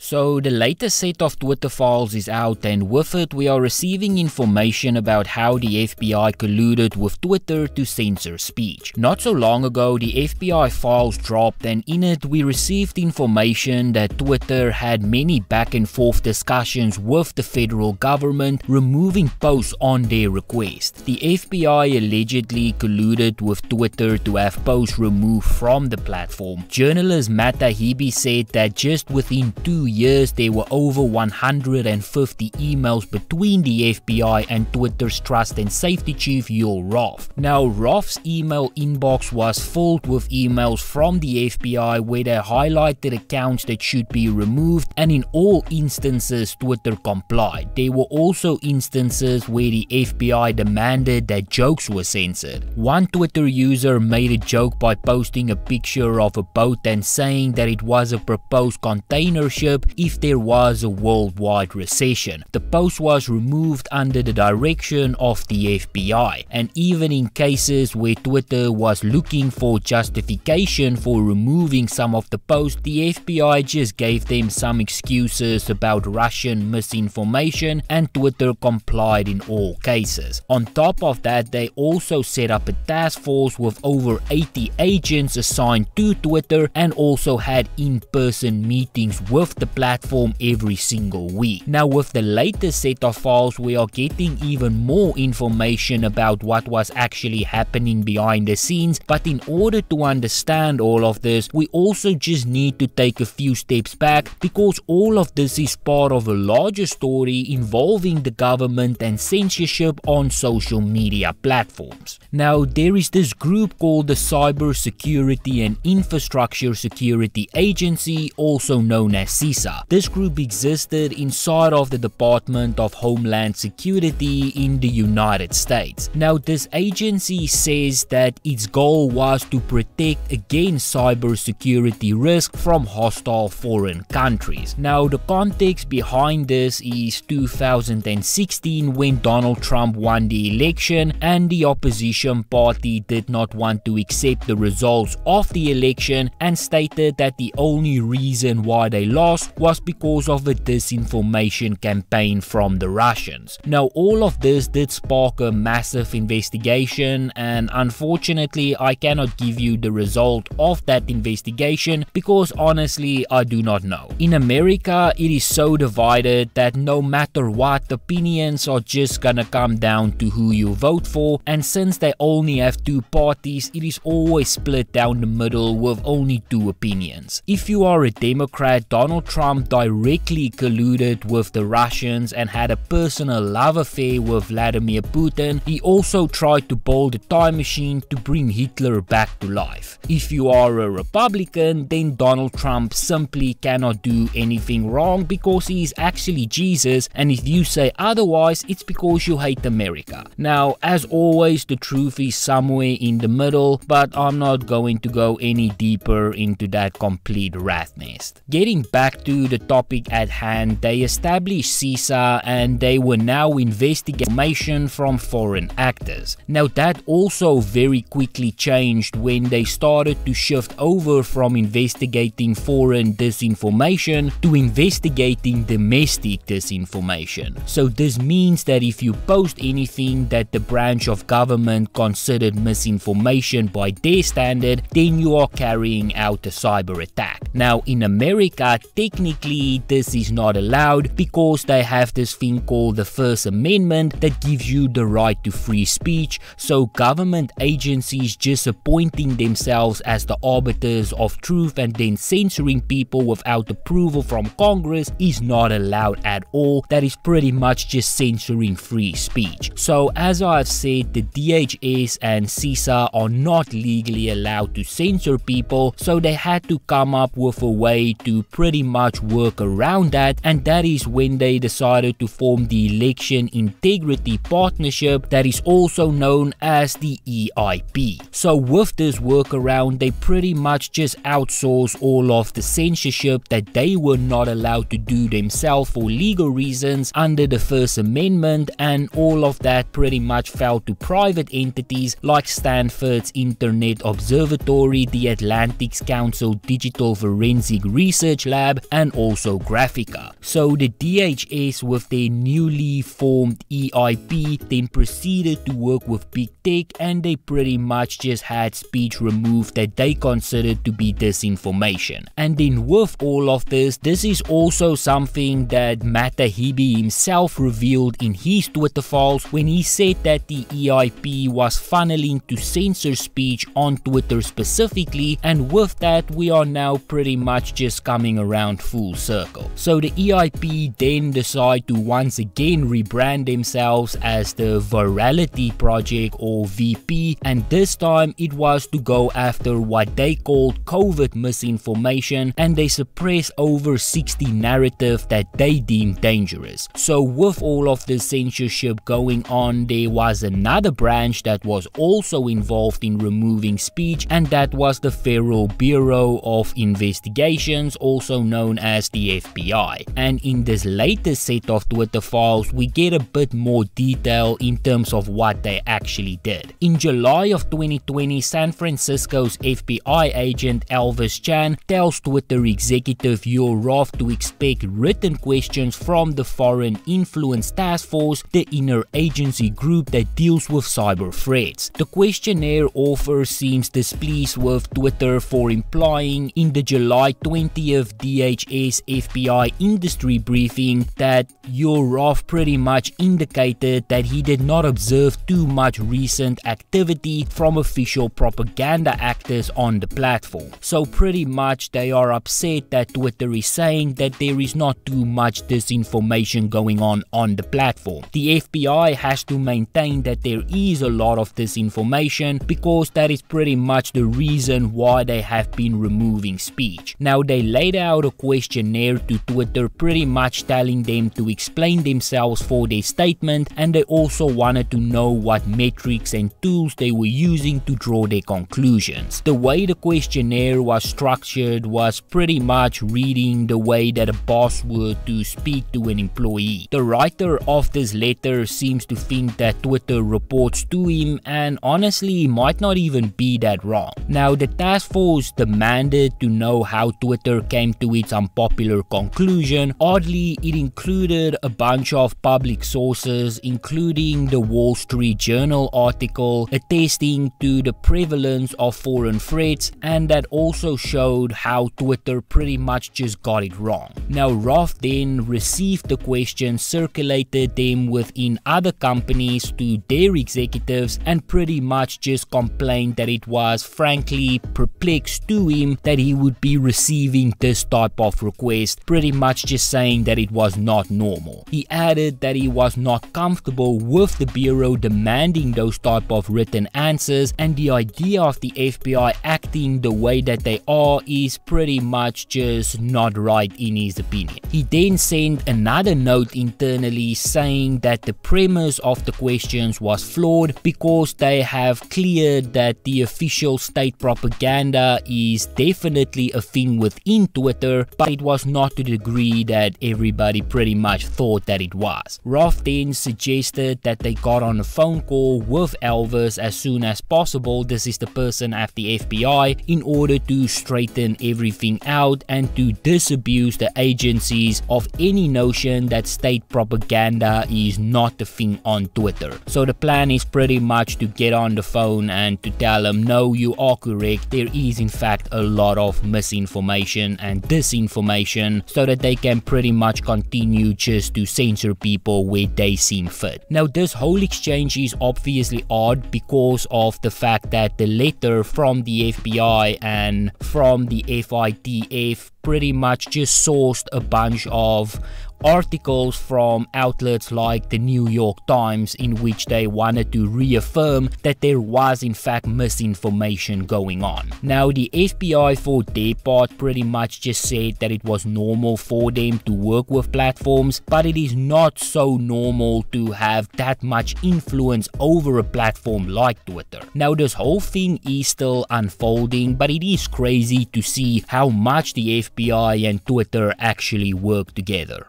So the latest set of Twitter files is out, and with it we are receiving information about how the FBI colluded with Twitter to censor speech. Not so long ago the FBI files dropped, and in it we received information that Twitter had many back and forth discussions with the federal government, removing posts on their request. The FBI allegedly colluded with Twitter to have posts removed from the platform. Journalist Matt Taibbi said that just within 2 years there were over 150 emails between the FBI and Twitter's trust and safety chief Yul Roth. Now Roth's email inbox was filled with emails from the FBI where they highlighted accounts that should be removed, and in all instances Twitter complied. There were also instances where the FBI demanded that jokes were censored. One Twitter user made a joke by posting a picture of a boat and saying that it was a proposed container ship if there was a worldwide recession. The post was removed under the direction of the FBI, and even in cases where Twitter was looking for justification for removing some of the posts, the FBI just gave them some excuses about Russian misinformation, and Twitter complied in all cases. On top of that, they also set up a task force with over 80 agents assigned to Twitter, and also had in-person meetings with the platform every single week. Now with the latest set of files we are getting even more information about what was actually happening behind the scenes, but in order to understand all of this we also just need to take a few steps back, because all of this is part of a larger story involving the government and censorship on social media platforms. Now there is this group called the Cyber Security and Infrastructure Security Agency, also known as CISA. This group existed inside of the Department of Homeland Security in the United States. Now this agency says that its goal was to protect against cybersecurity risk from hostile foreign countries. Now the context behind this is 2016, when Donald Trump won the election and the opposition party did not want to accept the results of the election and stated that the only reason why they lost was because of a disinformation campaign from the Russians. Now all of this did spark a massive investigation, and unfortunately I cannot give you the result of that investigation because honestly I do not know. In America it is so divided that no matter what, opinions are just gonna come down to who you vote for, and since they only have two parties it is always split down the middle with only two opinions. If you are a Democrat, Donald Trump directly colluded with the Russians and had a personal love affair with Vladimir Putin. He also tried to build a time machine to bring Hitler back to life. If you are a Republican, then Donald Trump simply cannot do anything wrong because he is actually Jesus, and if you say otherwise it's because you hate America. Now as always the truth is somewhere in the middle, but I'm not going to go any deeper into that complete rat nest. Getting back to the topic at hand, they established CISA and they were now investigating information from foreign actors. Now that also very quickly changed when they started to shift over from investigating foreign disinformation to investigating domestic disinformation. So this means that if you post anything that the branch of government considered misinformation by their standard, then you are carrying out a cyber attack. Now in America technically this is not allowed because they have this thing called the First Amendment that gives you the right to free speech, so government agencies just appointing themselves as the arbiters of truth and then censoring people without approval from Congress is not allowed at all. That is pretty much just censoring free speech. So as I've said, the DHS and CISA are not legally allowed to censor people, so they had to come up with a way to pretty much work around that, and that is when they decided to form the Election Integrity Partnership, that is also known as the EIP. So with this workaround they pretty much just outsource all of the censorship that they were not allowed to do themselves for legal reasons under the First Amendment, and all of that pretty much fell to private entities like Stanford's Internet Observatory, the Atlantic Council Digital Forensic Research Lab, and also Graphica. So the DHS, with their newly formed EIP, then proceeded to work with big tech, and they pretty much just had speech removed that they considered to be disinformation. And then with all of this is also something that Matt Taibbi himself revealed in his Twitter files when he said that the EIP was funneling to censor speech on Twitter specifically, and with that we are now pretty much just coming around full circle. So the EIP then decide to once again rebrand themselves as the Virality Project or VP, and this time it was to go after what they called COVID misinformation, and they suppress over 60 narratives that they deemed dangerous. So with all of this censorship going on, there was another branch that was also involved in removing speech, and that was the Federal Bureau of Investigations, also known as the FBI. And in this latest set of Twitter files, we get a bit more detail in terms of what they actually did. In July of 2020, San Francisco's FBI agent Elvis Chan tells Twitter executive Yoel Roth to expect written questions from the Foreign Influence Task Force, the interagency group that deals with cyber threats. The questionnaire author seems displeased with Twitter for implying in the July 20th DHS FBI industry briefing that Yoel Roth pretty much indicated that he did not observe too much recent activity from official propaganda actors on the platform. So pretty much they are upset that Twitter is saying that there is not too much disinformation going on the platform. The FBI has to maintain that there is a lot of disinformation because that is pretty much the reason why they have been removing speech. Now they laid out a questionnaire to Twitter pretty much telling them to explain themselves for their statement, and they also wanted to know what metrics and tools they were using to draw their conclusions. The way the questionnaire was structured was pretty much reading the way that a boss would to speak to an employee. The writer of this letter seems to think that Twitter reports to him, and honestly he might not even be that wrong. Now the task force demanded to know how Twitter came to its unpopular conclusion. Oddly, it included a bunch of public sources, including the Wall Street Journal article attesting to the prevalence of foreign threats, and that also showed how Twitter pretty much just got it wrong. Now Roth then received the questions, circulated them within other companies to their executives, and pretty much just complained that it was frankly perplexed to him that he would be receiving this type of request, pretty much just saying that it was not normal. He added that he was not comfortable with the Bureau demanding those type of written answers, and the idea of the FBI acting the way that they are is pretty much just not right in his opinion. He then sent another note internally saying that the premise of the questions was flawed because they have cleared that the official state propaganda is definitely a thing within Twitter, but it was not to the degree that everybody pretty much thought that it was. Roth then suggested that they got on a phone call with Elvis as soon as possible, this is the person at the FBI, in order to straighten everything out and to disabuse the agencies of any notion that state propaganda is not the thing on Twitter. So the plan is pretty much to get on the phone and to tell them, no, you are correct, there is in fact a lot of misinformation and disinformation, so that they can pretty much continue just to censor people where they seem fit. Now this whole exchange is obviously odd because of the fact that the letter from the FBI and from the FITF pretty much just sourced a bunch of articles from outlets like the New York Times in which they wanted to reaffirm that there was in fact misinformation going on. Now the FBI for their part pretty much just said that it was normal for them to work with platforms, but it is not so normal to have that much influence over a platform like Twitter. Now this whole thing is still unfolding, but it is crazy to see how much the FBI and Twitter actually work together.